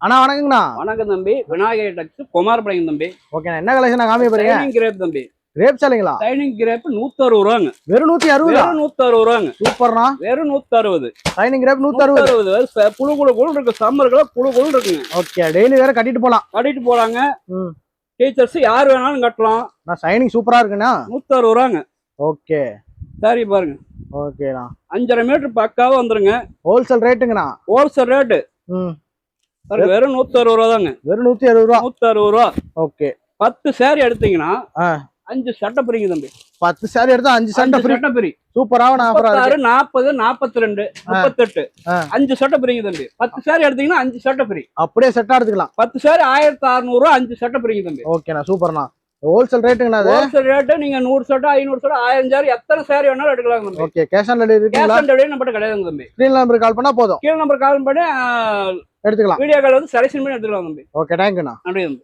அண்ணா வணக்கங்கண்ணா. வணக்கம் தம்பி. விநாயகர் டெக்ஸ் குமாரபாளையம் தம்பி. ஓகேண்ணா, என்ன கலெக்ஷன் காமிக்க போறீங்க? டைனிங் கிரேப் தம்பி. கிரேப் சாலைங்களா? டைனிங் கிரேப் 160 ரூபாங்க. வெறும் 160? வெறும் 160 ரூபாங்க. சூப்பர்ண்ணா. வெறும் 160. டைனிங் கிரேப் 160. புழு குழு குழு இருக்கு, சம்மருக்குள்ள குழு குழு இருக்குங்க. ஓகே, டெய்லி வேற கட்டிட்டு போலாம். கட்டிட்டு போறாங்க. டீச்சர்ஸ் யார் வேணாலும் கட்டலாம். ஷைனிங் சூப்பரா இருக்குண்ணா. 160 ரூபாங்க. ஓகே சரி பாருங்க. ஓகேண்ணா. 5.5 மீட்டர் பக்காவா வந்துருங்க. ஹோல்சேல் ரேட்டுங்கண்ணா. ஹோல்சேல் ரேட்டு வெறும் 160 ரூபா தாங்க. வெறும் 160 ரூபா. 160 ரூபா. ஓகே, 10 சேரி எடுத்தீங்கன்னா 5 சட்டை பிரிங்க தம்பி. 10 சேரி எடுத்தா 5 சட்டை பிரி. சூப்பரான ஆஃபரா இருக்கு. 40, 42, 38 5 சட்டை பிரிங்க தம்பி. 10 சேரி எடுத்தீங்கன்னா 5 சட்டை பிரி. அப்படியே செட்டா எடுத்துக்கலாம். 10 சேரி 1600 ரூபா, 5 சட்டை பிரிங்க தம்பி. ஓகேண்ணா, சூப்பர்ண்ணா. ஹோல்சேல் ரேட்டுங்கண்ணா. அது ஹோல்சேல் ரேட்டு நீங்க 100 சட்டை 500 சட்டை 1000 சேரி எத்தனை சேரி வேணாலும் எடுக்கலாம் தம்பி. ஓகே, கேஷ் ஆன் டெலிவரி இருக்குங்களா? கேஷ் ஆன் டெலிவரி நம்மட்ட கிடையாது தம்பி. ஸ்கிரீன் நம்பர் கால் பண்ணா போதும். கீழ நம்பர் கால் பண்ணி எடுத்துக்கலாம். வீடியோ கால் வந்து செலக்ஷன் பண்ணி எடுத்துக்கலாம் தம்பி. ஓகே, தேங்க்யூண்ணா. நன்றி தம்பி.